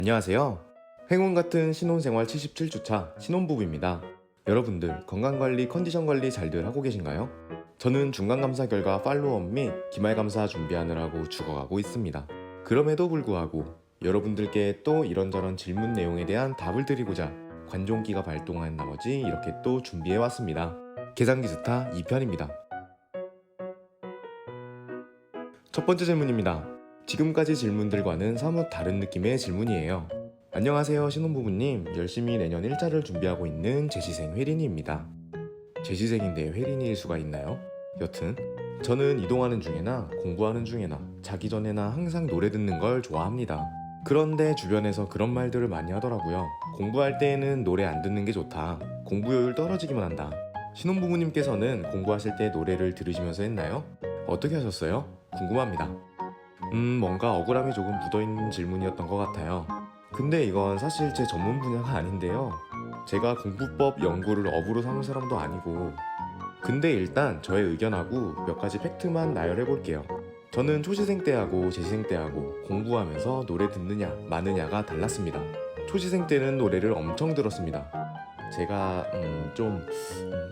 안녕하세요. 행운 같은 신혼생활 77주차 신혼부부입니다. 여러분들 건강관리, 컨디션관리 잘들 하고 계신가요? 저는 중간감사 결과 팔로업 및 기말감사 준비하느라고 죽어가고 있습니다. 그럼에도 불구하고 여러분들께 또 이런저런 질문 내용에 대한 답을 드리고자 관종기가 발동한 나머지 이렇게 또 준비해왔습니다. 계산기스타 2편입니다. 첫 번째 질문입니다. 지금까지 질문들과는 사뭇 다른 느낌의 질문이에요. 안녕하세요 신혼부부님, 열심히 내년 1자를 준비하고 있는 재시생 회린이입니다. 재시생인데 회린이일 수가 있나요? 여튼 저는 이동하는 중에나 공부하는 중에나 자기 전에나 항상 노래 듣는 걸 좋아합니다. 그런데 주변에서 그런 말들을 많이 하더라고요. 공부할 때에는 노래 안 듣는 게 좋다, 공부효율 떨어지기만 한다. 신혼부부님께서는 공부하실 때 노래를 들으시면서 했나요? 어떻게 하셨어요? 궁금합니다. 뭔가 억울함이 조금 묻어있는 질문이었던 것 같아요. 근데 이건 사실 제 전문 분야가 아닌데요. 제가 공부법 연구를 업으로 삼은 사람도 아니고. 근데 일단 저의 의견하고 몇 가지 팩트만 나열해 볼게요. 저는 초시생 때하고 재시생 때하고 공부하면서 노래 듣느냐 마느냐가 달랐습니다. 초시생 때는 노래를 엄청 들었습니다. 제가 좀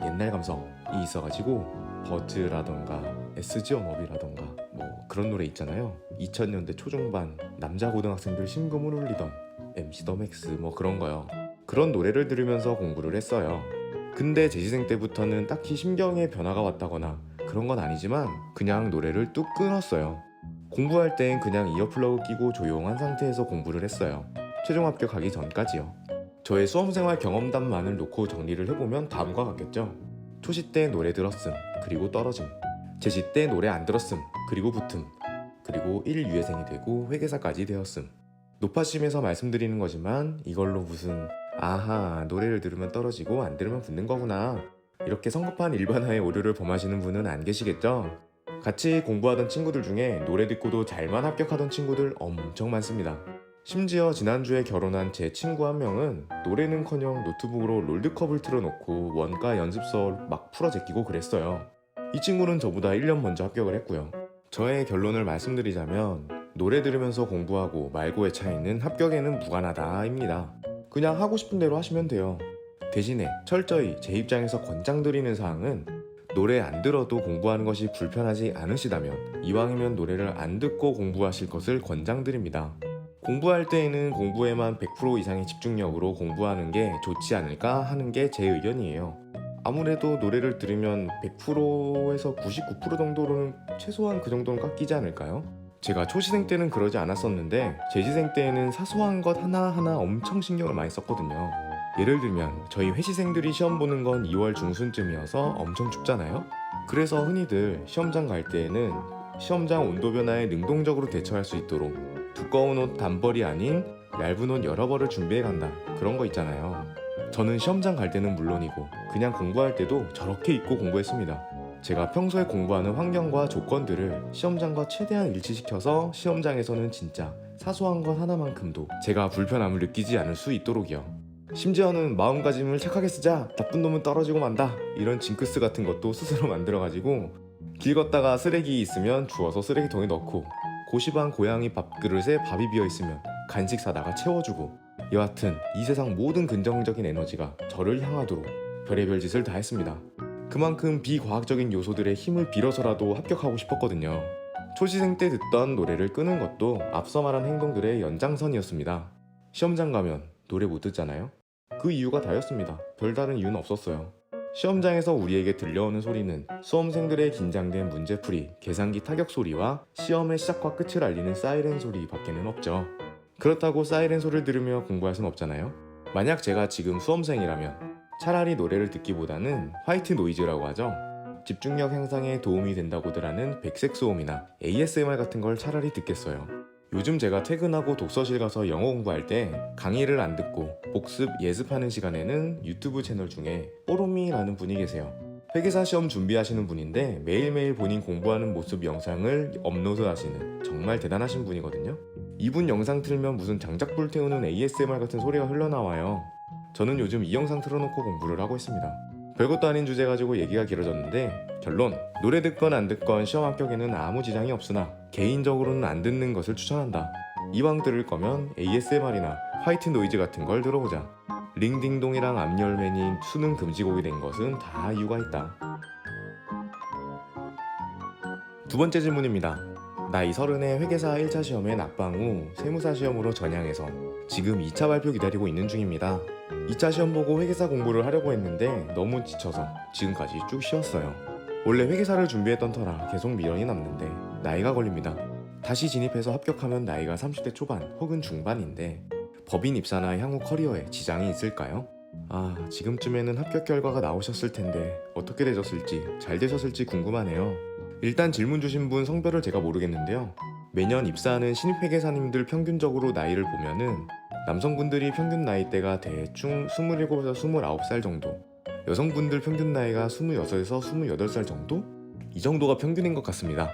옛날 감성이 있어가지고 버즈라던가 SG워너비라던가 뭐 그런 노래 있잖아요. 2000년대 초중반 남자 고등학생들 심금을 울리던 MC 더 맥스 뭐 그런 거요. 그런 노래를 들으면서 공부를 했어요. 근데 재시생 때부터는 딱히 심경에 변화가 왔다거나 그런 건 아니지만 그냥 노래를 뚝 끊었어요. 공부할 땐 그냥 이어플러그 끼고 조용한 상태에서 공부를 했어요. 최종 합격하기 전까지요. 저의 수험생활 경험담만을 놓고 정리를 해보면 다음과 같겠죠. 초시 때 노래 들었음, 그리고 떨어짐. 재시 때 노래 안 들었음, 그리고 붙음. 그리고 1유예생이 되고 회계사까지 되었음. 노파심에서 말씀드리는 거지만 이걸로 무슨 아하 노래를 들으면 떨어지고 안 들으면 붙는 거구나 이렇게 성급한 일반화의 오류를 범하시는 분은 안 계시겠죠? 같이 공부하던 친구들 중에 노래 듣고도 잘만 합격하던 친구들 엄청 많습니다. 심지어 지난주에 결혼한 제 친구 한 명은 노래는커녕 노트북으로 롤드컵을 틀어놓고 원가 연습서 막 풀어 제끼고 그랬어요. 이 친구는 저보다 1년 먼저 합격을 했고요. 저의 결론을 말씀드리자면 노래 들으면서 공부하고 말고의 차이는 합격에는 무관하다입니다. 그냥 하고 싶은 대로 하시면 돼요. 대신에 철저히 제 입장에서 권장드리는 사항은 노래 안 들어도 공부하는 것이 불편하지 않으시다면 이왕이면 노래를 안 듣고 공부하실 것을 권장드립니다. 공부할 때에는 공부에만 100% 이상의 집중력으로 공부하는 게 좋지 않을까 하는 게 제 의견이에요. 아무래도 노래를 들으면 100%에서 99% 정도로는 최소한 그 정도는 깎이지 않을까요? 제가 초시생 때는 그러지 않았었는데 재시생 때에는 사소한 것 하나하나 엄청 신경을 많이 썼거든요. 예를 들면 저희 회시생들이 시험 보는 건 2월 중순쯤이어서 엄청 춥잖아요. 그래서 흔히들 시험장 갈 때에는 시험장 온도 변화에 능동적으로 대처할 수 있도록 두꺼운 옷 단벌이 아닌 얇은 옷 여러 벌을 준비해 간다, 그런 거 있잖아요. 저는 시험장 갈 때는 물론이고 그냥 공부할 때도 저렇게 입고 공부했습니다. 제가 평소에 공부하는 환경과 조건들을 시험장과 최대한 일치시켜서 시험장에서는 진짜 사소한 것 하나만큼도 제가 불편함을 느끼지 않을 수 있도록이요. 심지어는 마음가짐을 착하게 쓰자 나쁜 놈은 떨어지고 만다 이런 징크스 같은 것도 스스로 만들어가지고 길 걷다가 쓰레기 있으면 주워서 쓰레기통에 넣고 고시방 고양이 밥그릇에 밥이 비어있으면 간식 사다가 채워주고, 여하튼 이 세상 모든 긍정적인 에너지가 저를 향하도록 별의별 짓을 다 했습니다. 그만큼 비과학적인 요소들의 힘을 빌어서라도 합격하고 싶었거든요. 초시생 때 듣던 노래를 끄는 것도 앞서 말한 행동들의 연장선이었습니다. 시험장 가면 노래 못 듣잖아요? 그 이유가 다였습니다. 별다른 이유는 없었어요. 시험장에서 우리에게 들려오는 소리는 수험생들의 긴장된 문제풀이, 계산기 타격 소리와 시험의 시작과 끝을 알리는 사이렌 소리 밖에는 없죠. 그렇다고 사이렌 소리를 들으며 공부할 순 없잖아요. 만약 제가 지금 수험생이라면 차라리 노래를 듣기보다는 화이트 노이즈라고 하죠. 집중력 향상에 도움이 된다고들 하는 백색 소음이나 ASMR 같은 걸 차라리 듣겠어요. 요즘 제가 퇴근하고 독서실 가서 영어 공부할 때 강의를 안 듣고 복습 예습하는 시간에는 유튜브 채널 중에 뽀로미라는 분이 계세요. 회계사 시험 준비하시는 분인데 매일매일 본인 공부하는 모습 영상을 업로드하시는 정말 대단하신 분이거든요. 이분 영상 틀면 무슨 장작불 태우는 ASMR 같은 소리가 흘러나와요. 저는 요즘 이 영상 틀어놓고 공부를 하고 있습니다. 별것도 아닌 주제 가지고 얘기가 길어졌는데 결론, 노래 듣건 안 듣건 시험 합격에는 아무 지장이 없으나 개인적으로는 안 듣는 것을 추천한다. 이왕 들을 거면 ASMR이나 화이트 노이즈 같은 걸 들어보자. 링딩동이랑 암열맨이 수능 금지곡이 된 것은 다 이유가 있다. 두 번째 질문입니다. 나이 30에 회계사 1차 시험에 낙방 후 세무사 시험으로 전향해서 지금 2차 발표 기다리고 있는 중입니다. 2차 시험 보고 회계사 공부를 하려고 했는데 너무 지쳐서 지금까지 쭉 쉬었어요. 원래 회계사를 준비했던 터라 계속 미련이 남는데 나이가 걸립니다. 다시 진입해서 합격하면 나이가 30대 초반 혹은 중반인데 법인 입사나 향후 커리어에 지장이 있을까요? 지금쯤에는 합격 결과가 나오셨을 텐데 어떻게 되셨을지 잘 되셨을지 궁금하네요. 일단 질문 주신 분 성별을 제가 모르겠는데요. 매년 입사하는 신입회계사님들 평균적으로 나이를 보면은 남성분들이 평균 나이대가 대충 27에서 29살 정도, 여성분들 평균 나이가 26에서 28살 정도? 이 정도가 평균인 것 같습니다.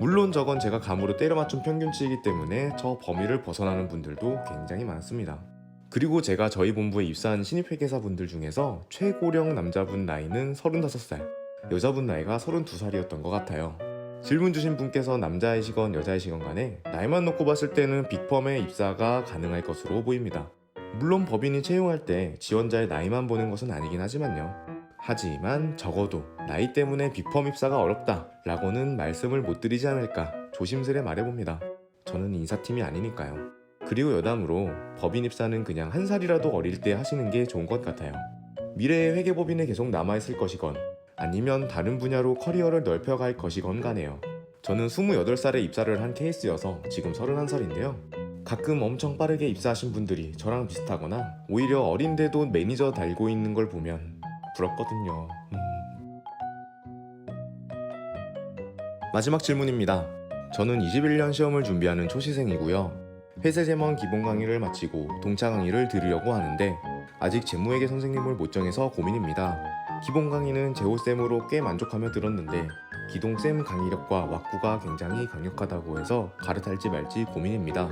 물론 저건 제가 감으로 때려 맞춘 평균치이기 때문에 저 범위를 벗어나는 분들도 굉장히 많습니다. 그리고 제가 저희 본부에 입사한 신입회계사분들 중에서 최고령 남자분 나이는 35살, 여자분 나이가 32살이었던 것 같아요. 질문 주신 분께서 남자이시건 여자이시건 간에 나이만 놓고 봤을 때는 빅펌에 입사가 가능할 것으로 보입니다. 물론 법인이 채용할 때 지원자의 나이만 보는 것은 아니긴 하지만요. 하지만 적어도 나이 때문에 빅펌 입사가 어렵다 라고는 말씀을 못 드리지 않을까 조심스레 말해봅니다. 저는 인사팀이 아니니까요. 그리고 여담으로 법인 입사는 그냥 한 살이라도 어릴 때 하시는 게 좋은 것 같아요. 미래의 회계법인에 계속 남아있을 것이건 아니면 다른 분야로 커리어를 넓혀갈 것이건 간에요. 저는 28살에 입사를 한 케이스여서 지금 31살인데요. 가끔 엄청 빠르게 입사하신 분들이 저랑 비슷하거나 오히려 어린데도 매니저 달고 있는 걸 보면 부럽거든요. 마지막 질문입니다. 저는 21년 시험을 준비하는 초시생이고요. 회세제먼 기본 강의를 마치고 동차 강의를 들으려고 하는데 아직 재무회계 선생님을 못 정해서 고민입니다. 기본 강의는 재호쌤으로 꽤 만족하며 들었는데 기동쌤 강의력과 왁구가 굉장히 강력하다고 해서 갈아탈지 말지 고민입니다.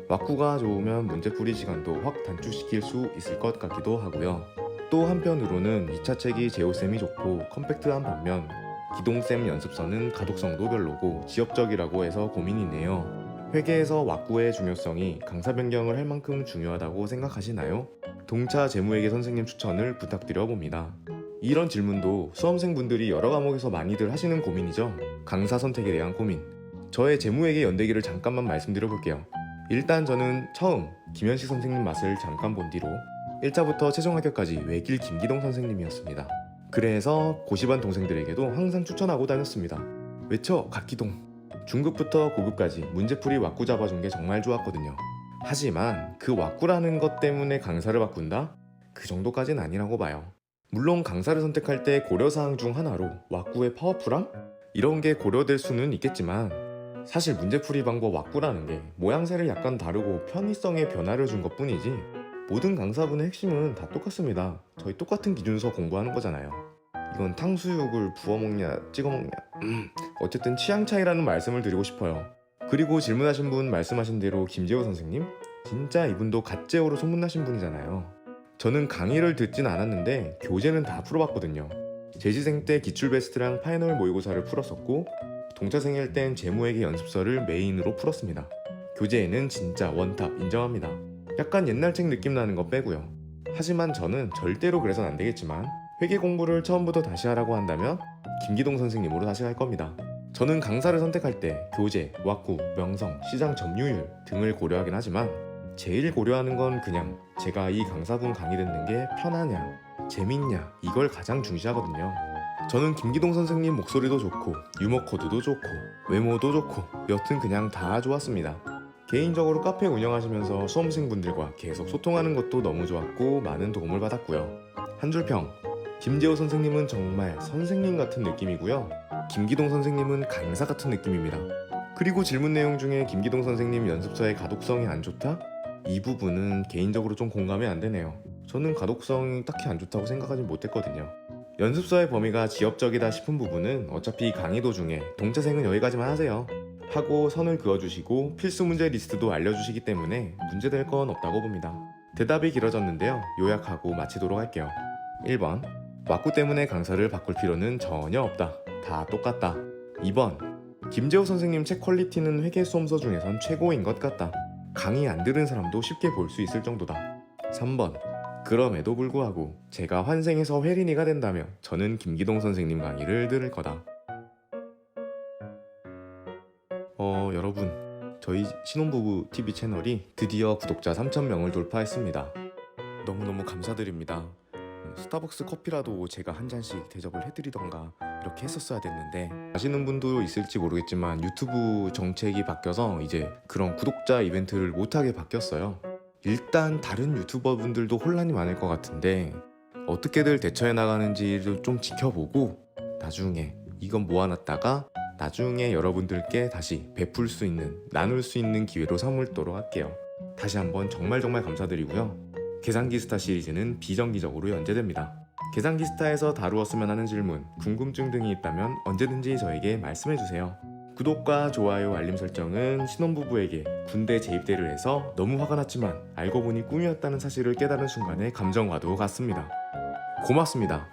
왁구가 좋으면 문제풀이 시간도 확 단축시킬 수 있을 것 같기도 하고요. 또 한편으로는 2차 책이 재호쌤이 좋고 컴팩트한 반면 기동쌤 연습서는 가독성도 별로고 지역적이라고 해서 고민이네요. 회계에서 왁구의 중요성이 강사 변경을 할 만큼 중요하다고 생각하시나요? 동차 재무회계 선생님 추천을 부탁드려 봅니다. 이런 질문도 수험생분들이 여러 과목에서 많이들 하시는 고민이죠. 강사 선택에 대한 고민. 저의 재무회계 연대기를 잠깐만 말씀드려 볼게요. 일단 저는 처음 김현식 선생님 맛을 잠깐 본 뒤로 1차부터 최종 합격까지 외길 김기동 선생님이었습니다. 그래서 고시반 동생들에게도 항상 추천하고 다녔습니다. 외쳐 갓기동. 중급부터 고급까지 문제풀이 왁구 잡아준 게 정말 좋았거든요. 하지만 그 왁구라는 것 때문에 강사를 바꾼다? 그 정도까진 아니라고 봐요. 물론 강사를 선택할 때 고려사항 중 하나로 왁구의 파워풀함? 이런 게 고려될 수는 있겠지만 사실 문제풀이 방법 왁구라는 게 모양새를 약간 다르고 편의성에 변화를 준 것뿐이지 모든 강사분의 핵심은 다 똑같습니다. 저희 똑같은 기준서 공부하는 거잖아요. 이건 탕수육을 부어 먹냐 찍어 먹냐 어쨌든 취향 차이라는 말씀을 드리고 싶어요. 그리고 질문하신 분 말씀하신 대로 김재호 선생님? 진짜 이분도 갓재호로 소문나신 분이잖아요. 저는 강의를 듣진 않았는데 교재는 다 풀어봤거든요. 재시생 때 기출베스트랑 파이널 모의고사를 풀었었고 동차생일 땐 재무회계 연습서를 메인으로 풀었습니다. 교재에는 진짜 원탑 인정합니다. 약간 옛날 책 느낌 나는 거 빼고요. 하지만 저는 절대로 그래선 안 되겠지만 회계 공부를 처음부터 다시 하라고 한다면 김기동 선생님으로 다시 할 겁니다. 저는 강사를 선택할 때 교재, 왁구, 명성, 시장 점유율 등을 고려하긴 하지만 제일 고려하는 건 그냥 제가 이 강사분 강의 듣는 게 편하냐, 재밌냐 이걸 가장 중시하거든요. 저는 김기동 선생님 목소리도 좋고 유머 코드도 좋고 외모도 좋고 여튼 그냥 다 좋았습니다. 개인적으로 카페 운영하시면서 수험생분들과 계속 소통하는 것도 너무 좋았고 많은 도움을 받았고요. 한 줄 평. 김재호 선생님은 정말 선생님 같은 느낌이고요. 김기동 선생님은 강사 같은 느낌입니다. 그리고 질문 내용 중에 김기동 선생님 연습서의 가독성이 안 좋다? 이 부분은 개인적으로 좀 공감이 안 되네요. 저는 가독성이 딱히 안 좋다고 생각하지 못했거든요. 연습서의 범위가 지엽적이다 싶은 부분은 어차피 강의 도중에 동차생은 여기까지만 하세요 하고 선을 그어주시고 필수 문제 리스트도 알려주시기 때문에 문제될 건 없다고 봅니다. 대답이 길어졌는데요. 요약하고 마치도록 할게요. 1번 왁구 때문에 강사를 바꿀 필요는 전혀 없다. 다 똑같다. 2번 김재호 선생님 책 퀄리티는 회계 수험서 중에선 최고인 것 같다. 강의 안 들은 사람도 쉽게 볼 수 있을 정도다. 3번. 그럼에도 불구하고 제가 환생해서 혜린이가 된다면 저는 김기동 선생님 강의를 들을 거다. 여러분, 저희 신혼부부 TV 채널이 드디어 구독자 3,000명을 돌파했습니다. 너무너무 감사드립니다. 스타벅스 커피라도 제가 한 잔씩 대접을 해드리던가 이렇게 했었어야 됐는데, 아시는 분도 있을지 모르겠지만 유튜브 정책이 바뀌어서 이제 그런 구독자 이벤트를 못하게 바뀌었어요. 일단 다른 유튜버 분들도 혼란이 많을 것 같은데 어떻게들 대처해 나가는지를 좀 지켜보고 나중에 이건 모아놨다가 나중에 여러분들께 다시 베풀 수 있는, 나눌 수 있는 기회로 삼도록 할게요. 다시 한번 정말 감사드리고요. 계산기 스타 시리즈는 비정기적으로 연재됩니다. 계산기 스타에서 다루었으면 하는 질문, 궁금증 등이 있다면 언제든지 저에게 말씀해주세요. 구독과 좋아요, 알림 설정은 신혼부부에게 군대 재입대를 해서 너무 화가 났지만 알고 보니 꿈이었다는 사실을 깨달은 순간의 감정과도 같습니다. 고맙습니다.